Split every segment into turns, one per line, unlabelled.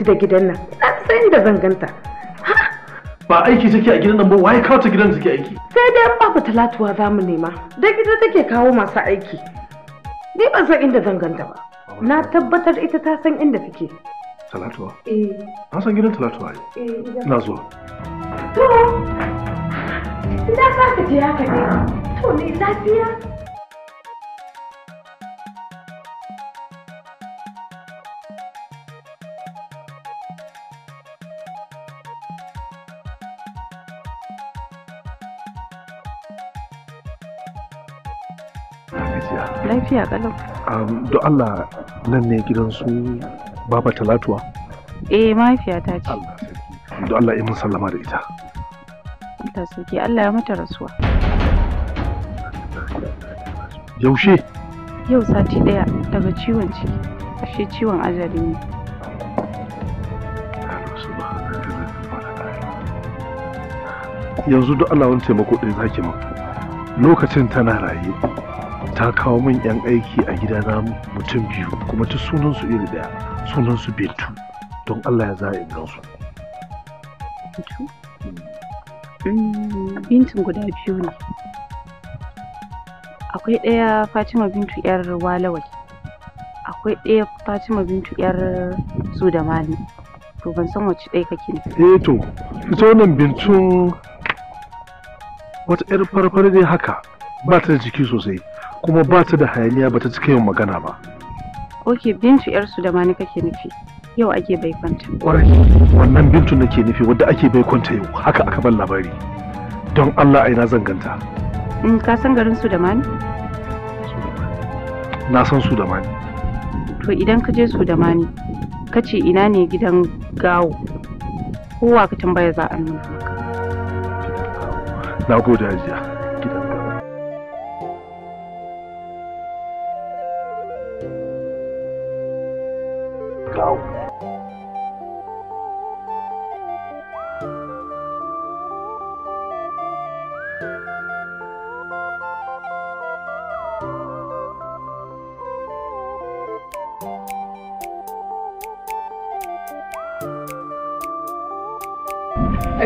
da gidan nan na san inda zan ganta.
Ba aiki take a gidan nan ba, waye kawo ta gidan da take aiki?
Sai dai an babu Talatuwa za mu nema, da gida take kawo masu aiki. Ni ban san inda zan ganta ba. Na tabbatar ita ta san inda take.
Talatuwa? Na san gidan Talatuwa ne. Ina zuwa.
To, ina za ka je haka ne? To ne lafiya?
Lafiya kalau.
Don Allah nan ne gidan su Baba Talatuwa?
Mahaifiyata ce.
Allah sarki. Don Allah yi mun sallama da ita.
Allah sarki, Allah ya mata rasuwa.
Yaushe?
Yau sati ɗaya daga ciwon ciki. Ashe ciwon ajali ne.
Yanzu don Allah wani taimako ɗaya zaki min. Lokacin tana raye ta kawo min 'yan aiki a gidana mutum biyu kuma ta sunansu iri daya, sunansu Bintu. Don Allah ya za a gansu.
Bintun guda biyu ne. Akwai ɗaya Fatima Bintu 'yar Walawai, akwai ɗaya Fatima Bintu 'yar Sudamani. To ban san wacce ɗaya kake ne.
To ita wannan Bintun wata 'yar farfara dai haka, ba ta da jiki sosai kuma ba ta da hayaniya, ba ta cika yin magana ba.
Ok, Bintu 'yar Sudamani kake nufi. Yau ake baikonta.
Ƙwarai, wannan Bintu nake nufi wadda ake baikonta yau, haka aka ban labari. Don Allah aina zan ganta.
Ka san garin Sudamani?
Na san Sudamani.
To idan ka je Sudamani, ka ce ina ne gidan gawo, kowa ka tambaya za a nuna maka.
Na gode Hajiya. Gawo.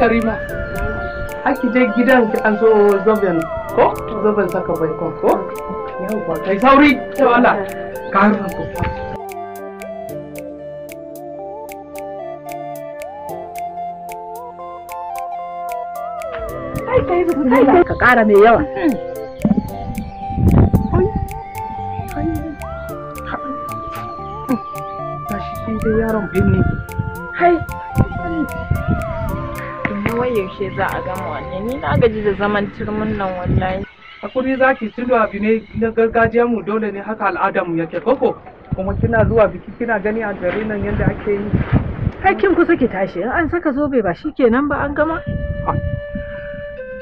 Karima, aki je gidan ki an zo zoben ko? Zoben saka baikon ko? Yawwa, kai sauri, ta wala. Ka harfa ko. Kai ka ƙara mai yawa. Gashi sai dai yaron binni. Hai.
Wai yaushe za a gama wannan, ni na gaji da zaman turmin nan wallahi.
Hakuri zaki tilo abu ne na gargajiyar mu, dole ne haka al'adar mu yake koko. Kuma kina zuwa biki kina gani a garin nan yadda ake yi.
Hakkin kusa ki tashi, in an saka zobe ba shikenan ba an gama.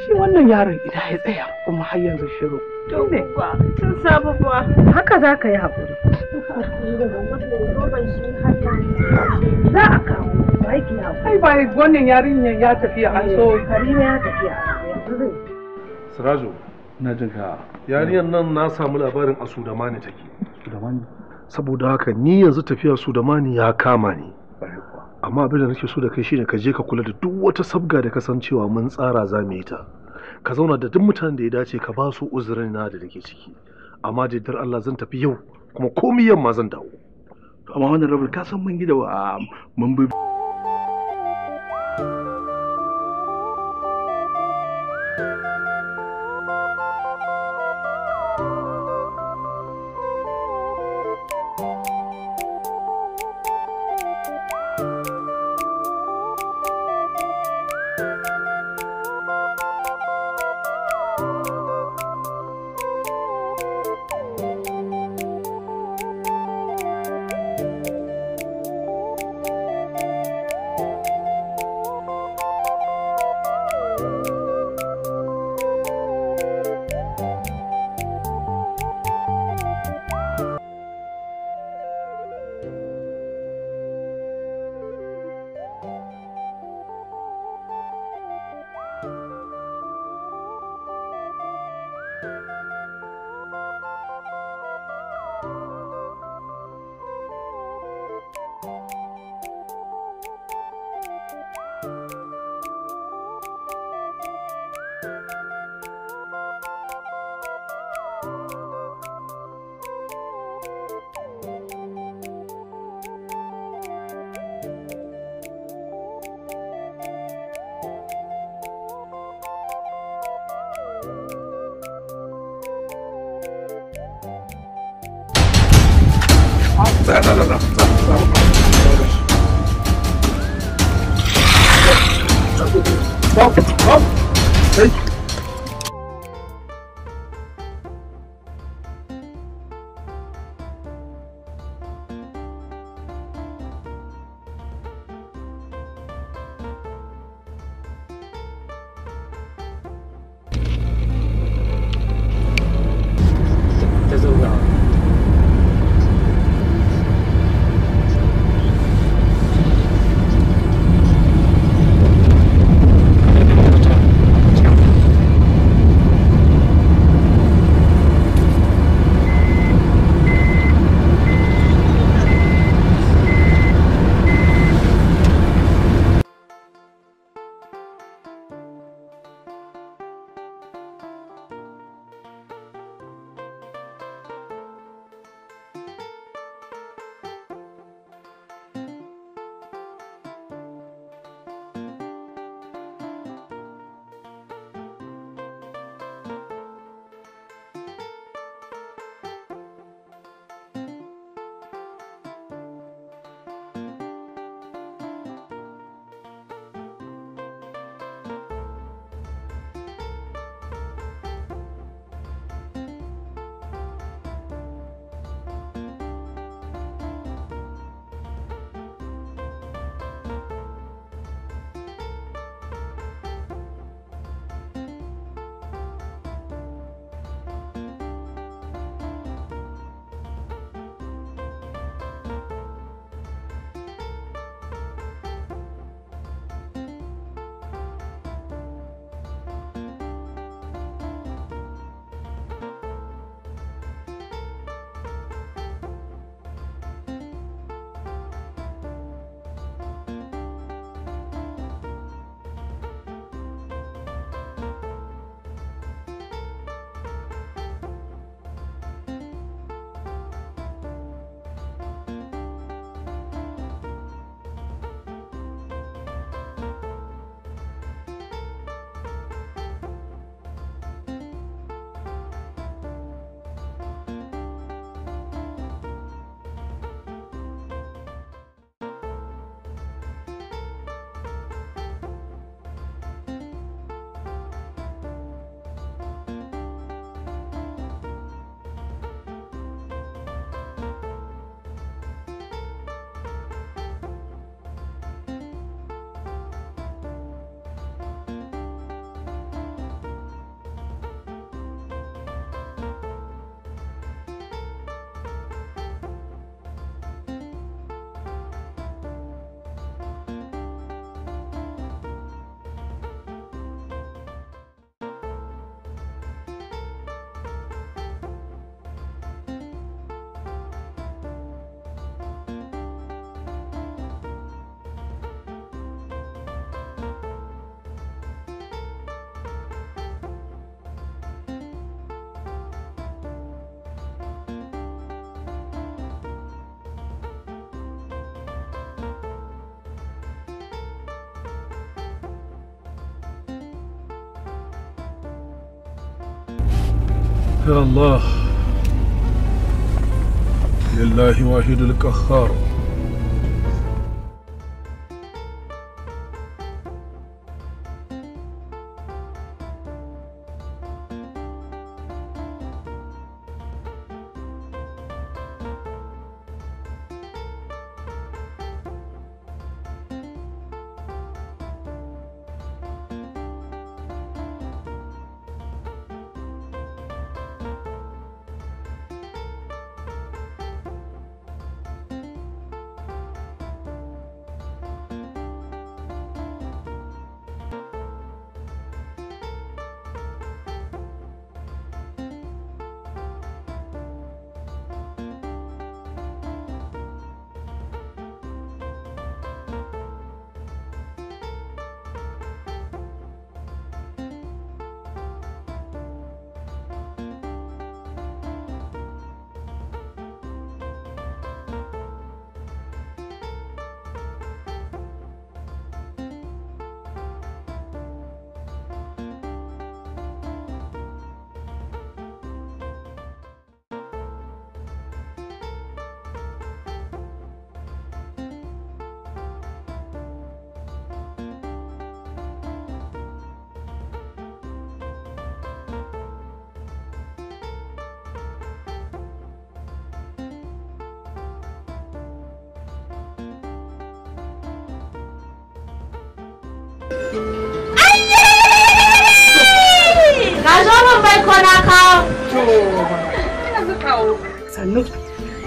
Shi wannan yaron ina ya tsaya kuma har yanzu shiru.
To ba tun safe ba.
Haka za ka yi haƙuri. Za a kawo.
Ai ba wannan yarinyar ya tafiya an so.
Karima ya tafiya yanzu zai.
Sirajo, na jin ka. Yarinyar nan na samu labarin a Sudamani take. Sudamani? Saboda haka ni yanzu tafiya Sudamani ya kama ni. Amma abin da nake so da kai shine ka je ka kula da duk wata sabga da kasancewa mun tsara za mu yi ta. Ka zauna da duk mutanen da ya dace ka ba su uzurin na da nake ciki. Amma da yardar Allah zan tafi yau kuma komai yamma zan dawo.
Amma wannan rabar ka san mun gida mun bi
يا الله لله واحد القهار.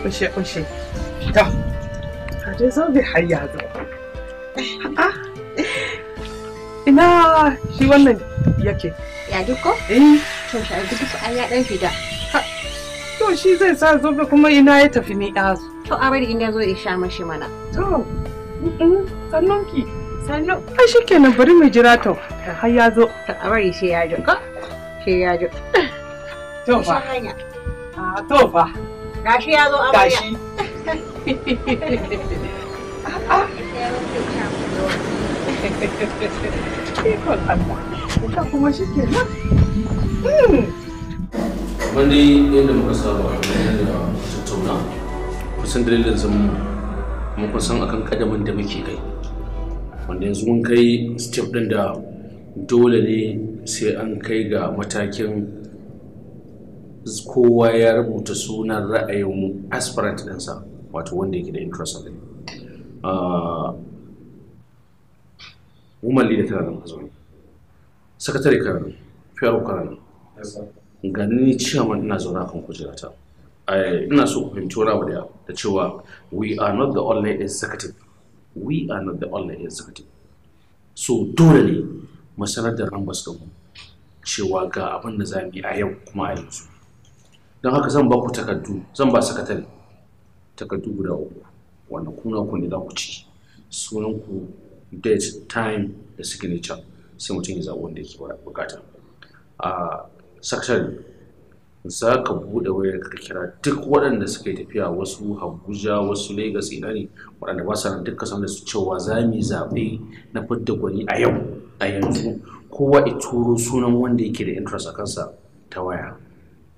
Ushe. To, ka dai zo bai har ya zo. Ina shi wannan yake?
Ya duko? To shi duko ai ya dan fita.
To shi zai sa zobe kuma ina ya tafi ni ɗazu.
To a bari in ya zo ya sha mashi mana.
To, sannan ki. Sannan. Ai shi kenan bari mu jira to. Har ya zo.
To a bari shi ya zo. Shi ya zo.
To fa. To fa.
Gashi ya zo amarya.
Gashi. Ikon Allah. Ita kuma shi kenan.
Wani yadda muka saba da tattauna kusan dalilin zama mun kusan akan kadamin da muke kai wanda yanzu mun kai step din da dole ne sai an kai ga matakin kowa ya rubuta sunan ra'ayin aspirant ɗinsa wato wanda yake da interest a kai. Woman leader tana nan zuwa sakatare karan fiyar karan ganin chairman ina zaune kan kujerata. Ina so ku fahimci wani abu da cewa we are not the only executive. We are not the only executive. So dole ne mu sanar da rambas da mu cewa ga abin da za mu yi a yau kuma a yanzu. Don haka zan ba ku takardu, zan ba sakatare takardu guda 3 wanda kuna ku ne za ku ci sunan ku, date, time da signature sai mutum ya zaɓi wanda yake bukata. Sakatare za ka buɗe wayar ka kira duk waɗanda suka yi tafiya wasu Abuja wasu Lagos ina ne waɗanda ba sa nan dukkan sanar da su cewa za mu yi zaɓe na fidda gwani a yau a yanzu kowa ya turo sunan wanda yake da interest a kansa ta waya.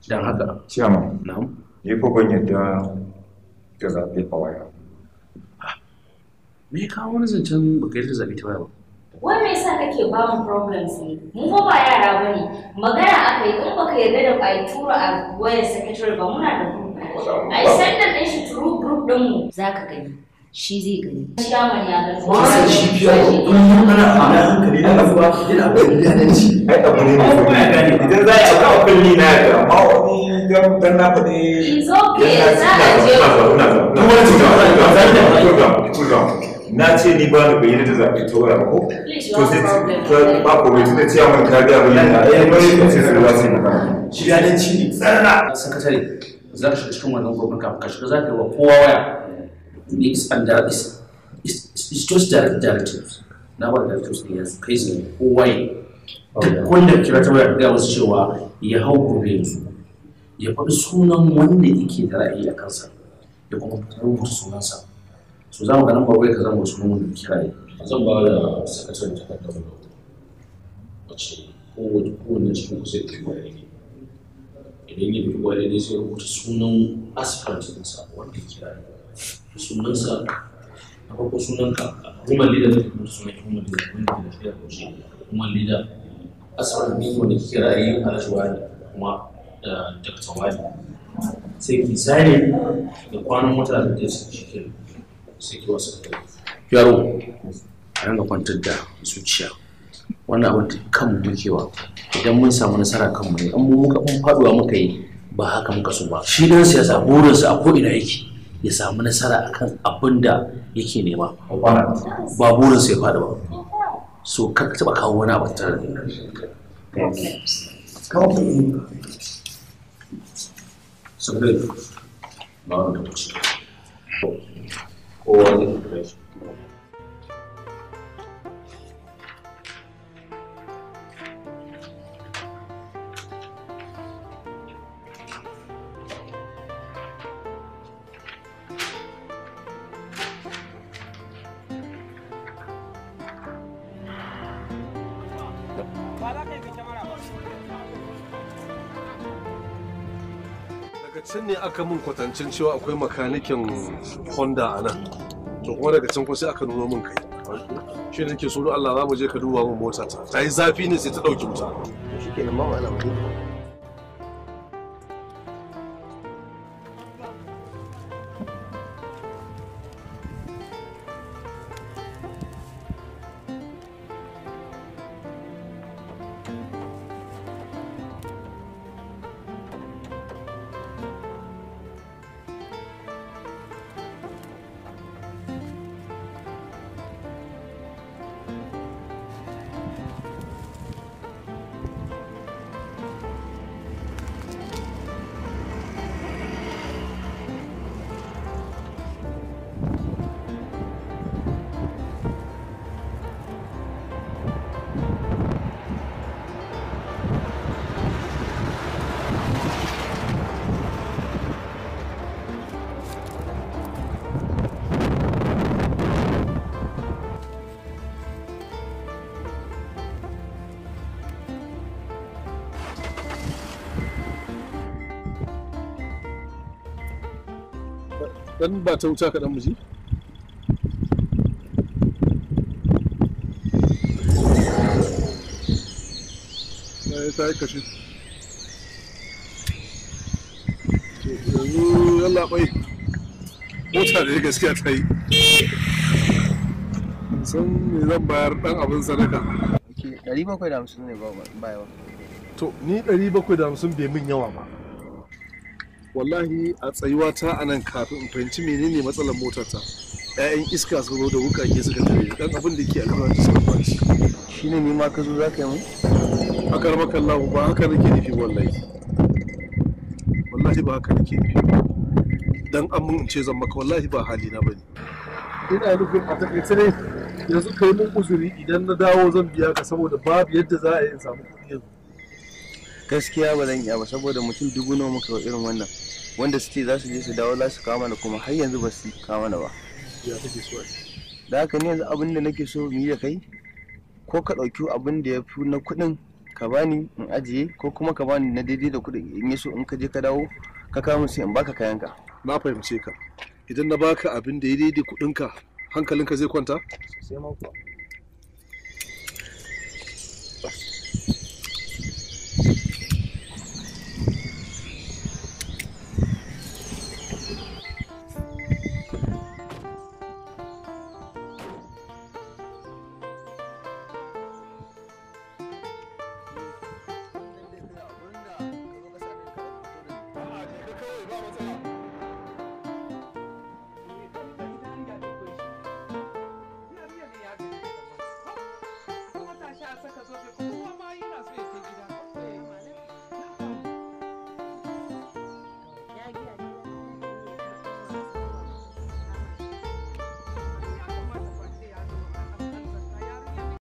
Don haka
Chairman,
na'am
ni ko ban yadda da zaɓe a waya.
me ya kawo wani zancen baka yi da zaɓe ta waya ba?
Wai me yasa kake ba mu problems ne? Mu fa ba yara bane. Magana aka yi in baka yarda da ai tura a wayar secretary ba muna da group. Ai sendar din shi through group din mu zaka gani. Shi zai gani. Shaman ya gani.
Wannan shi fiya kullum ana fara hankali da abuwa yana da gidanci.
Ai abu ne mai gani. Idan za a yi abu kulli na da amma wani dan na faɗi.
It's okay. Za a je.
Na ce ni ba da bayyana da zaɓe ta waya ba ko? To sai ba ko bai tuna cewa mun ka ga bayyana da ai bari ka ce su ba su magana.
Shi gidanci ne tsarna.
Sakatare za ka shiga cikin wannan gurbin kafin ka shiga za ka yi wa kowa waya. It's just directives. Na ba directives ne yanzu kai su kowa yi. Duk wanda kira ta waya ga wasu cewa ya hau gobe yanzu. Ya faɗi sunan wanda yake da ra'ayi a kansa. Ya kuma rubuta sunansa. So za mu ga nan ba wai ka zama wasu mun da kira yi. Zan ba da sakataren takardar wacce kowane cikin kusa da kiwa ne. Idan ya fi wani ne sai rubuta sunan aspirant ɗinsa wanda ya kira yi. Sunansa na farko sunanka human leader zai rubuta sunan human leader wanda ke da tafiya da shi human leader aspirant ne wanda ke kira yi alhaji wani kuma Dr. Wani. Sai ki zane da kwanan wata da shi ke sai ki wasu yaro a ranga kwantar da zuciya wannan abin da kanmu mukewa idan mun samu nasara kanmu ne an mun faduwa muka yi ba haka muka so ba shi dan siyasa burinsa a ko'ina yake ya samu nasara akan abin da yake nema ba burinsa ya faɗi ba so kar ka taɓa kawo wani abu tare da sabai ba wani da wuce kowa zai kira shi.
Daga can ne aka mun kwatancin cewa akwai makanikin Honda a nan. To kuma daga can kuma sai aka nuna mun kai. Shi ne ke so Allah za mu je ka duba mun mota ta. Ta yi zafi ne sai ta ɗauki wuta.
Shi ke nan ma wala mu.
dan ba ta wuta kaɗan mu ji. Ta yi kashe. Yanzu yalla bai mota da gaskiya ta yi. San me zan bayar dan abin sadaka.
750 ne ba yawa.
To ni 750 bai min yawa ba. Wallahi a tsayuwa ta anan kafin in fahimci menene matsalar motar ta. 'Ya'yan iska su zo da wukake suka tare dan abin da ke alƙawari da suka fashi.
Shine ni ma ka zo za ka yi mu?
Akar maka Allah ba haka nake nufi wallahi. Wallahi ba haka nake nufi. Dan an mun ce zan maka wallahi ba hali na bane. Ina nufin a takaice ne yanzu kai mun uzuri idan na dawo zan biya ka saboda babu yadda za a yi in samu kuɗi yanzu.
Gaskiya ba zan iya ba saboda mutum 1000 nawa muka irin wannan wanda su ce za su je su dawo za su kawo mana kuma har yanzu ba su kawo mana ba.
Ya kake so ai.
Da haka ne yanzu abin da nake so mu yi da kai ko ka ɗauki abin da ya fi na kuɗin ka bani in ajiye ko kuma ka bani na daidai da kuɗin in yi so in ka je ka dawo ka kawo musu in baka kayanka.
Na fahimce ka. Idan na baka abin da ya daidai kuɗinka hankalinka zai kwanta?
Sai ma kuwa.
Ba matsala.